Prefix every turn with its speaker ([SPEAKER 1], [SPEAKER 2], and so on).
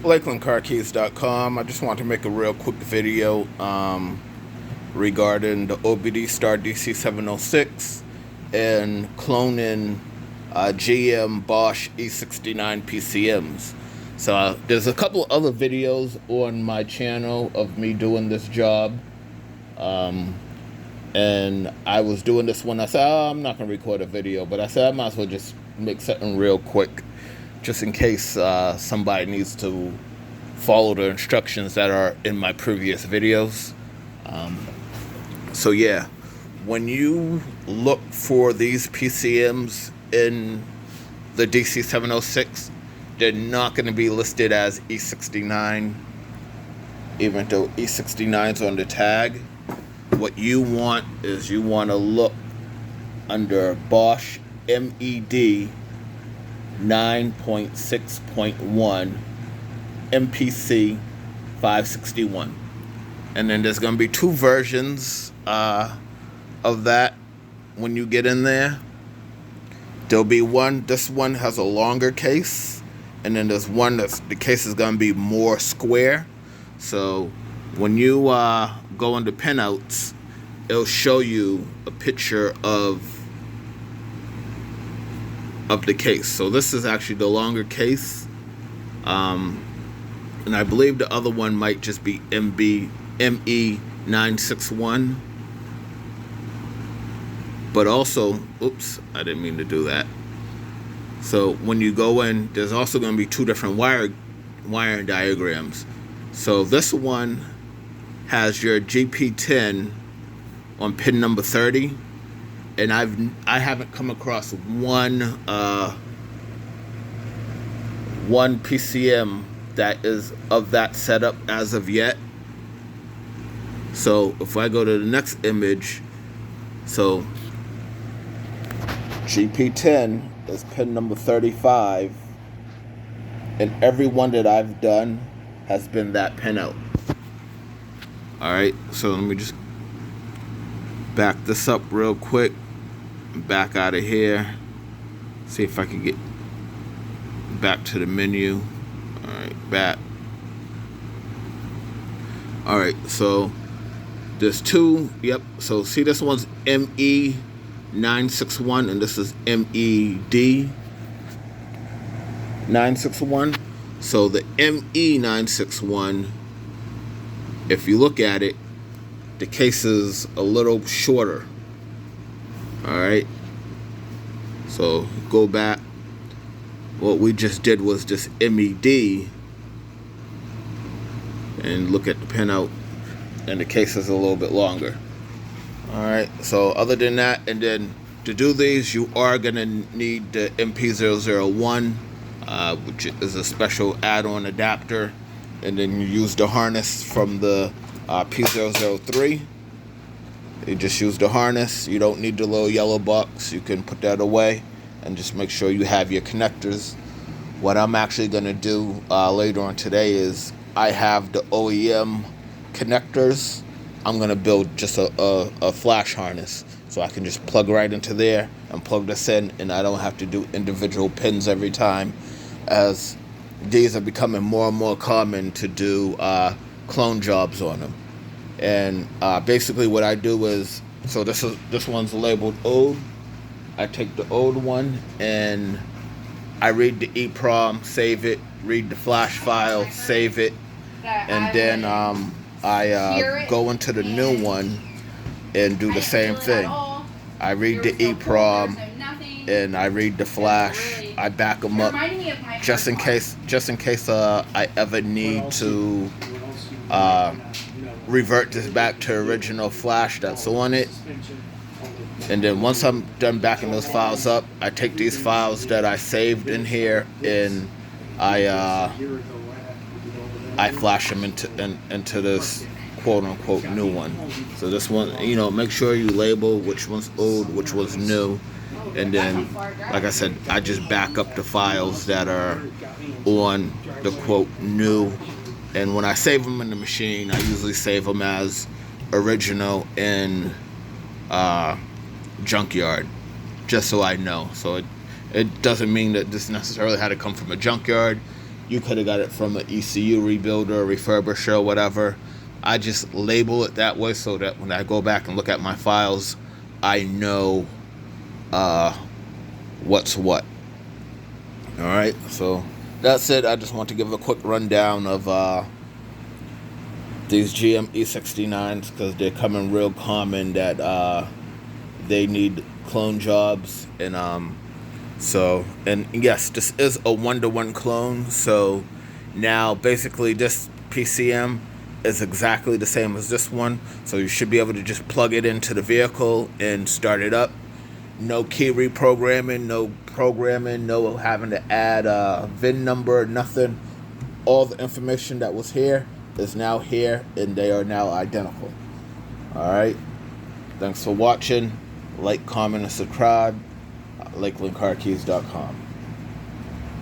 [SPEAKER 1] LakelandCarKeys.com. I just want to make a real quick video regarding the OBDSTAR DC706 and cloning GM Bosch E69 PCMs. So there's a couple other videos on my channel of me doing this job. And I was doing this one. I said, I'm not going to record a video, but I said I might as well just make something real quick, just in case somebody needs to follow the instructions that are in my previous videos. So yeah, when you look for these PCMs in the DC706, they're not going to be listed as E69, even though E69 is on the tag. What you want is you want to look under Bosch MED 9.6.1 MPC 561, and then there's going to be two versions of that. When you get in there, there'll be one. This one has a longer case, and then there's one that's the case is going to be more square. So when you go into pinouts, it'll show you a picture of the case. So this is actually the longer case, and I believe the other one might just be ME961. But also, oops, I didn't mean to do that. So when you go in, there's also going to be two different wiring diagrams. So this one has your GP10 on pin number 30, and I haven't come across one PCM that is of that setup as of yet. So if I go to the next image, so GP10 is pin number 35, and every one that I've done has been that pinout. Alright, so let me just back this up real quick, back out of here, see if I can get back to the menu. Alright, back. Alright, so there's two. Yep, so see, this one's ME961 and this is MED961. So the ME961, if you look at it, the case is a little shorter. Alright, so go back. What we just did was just MED and look at the pinout, and the case is a little bit longer. Alright, so other than that, and then to do these, you are going to need the MP001, which is a special add-on adapter, and then you use the harness from the P003. You just use the harness. You don't need the little yellow box. You can put that away and just make sure you have your connectors. What I'm actually going to do later on today is I have the OEM connectors. I'm going to build just a flash harness, so I can just plug right into there and plug this in, and I don't have to do individual pins every time, as these are becoming more and more common to do clone jobs on them. And basically what I do is, so this one's labeled old. I take the old one and I read the EEPROM, save it, read the flash file, save it, and then I go into the new one and do the same thing. I read the EEPROM and I read the flash. I back them up just in case I ever need to revert this back to original flash that's on it. And then once I'm done backing those files up, I take these files that I saved in here and I flash them into this quote-unquote new one. So this one, you know, make sure you label which one's old, which one's new, and then, like I said, I just back up the files that are on the quote new. And when I save them in the machine, I usually save them as original in junkyard, just so I know. So it doesn't mean that this necessarily had to come from a junkyard. You could have got it from an ECU rebuilder, refurbisher, whatever. I just label it that way so that when I go back and look at my files, I know what's what. All right, so that's it. I just want to give a quick rundown of these GM E69s because they're coming real common that they need clone jobs. And and yes, this is a 1-to-1 clone. So now basically this PCM is exactly the same as this one. So you should be able to just plug it into the vehicle and start it up. No key reprogramming, no programming, no having to add a VIN number, nothing. All the information that was here is now here, and they are now identical. Alright, thanks for watching. Like, comment, and subscribe. LakelandCarKeys.com.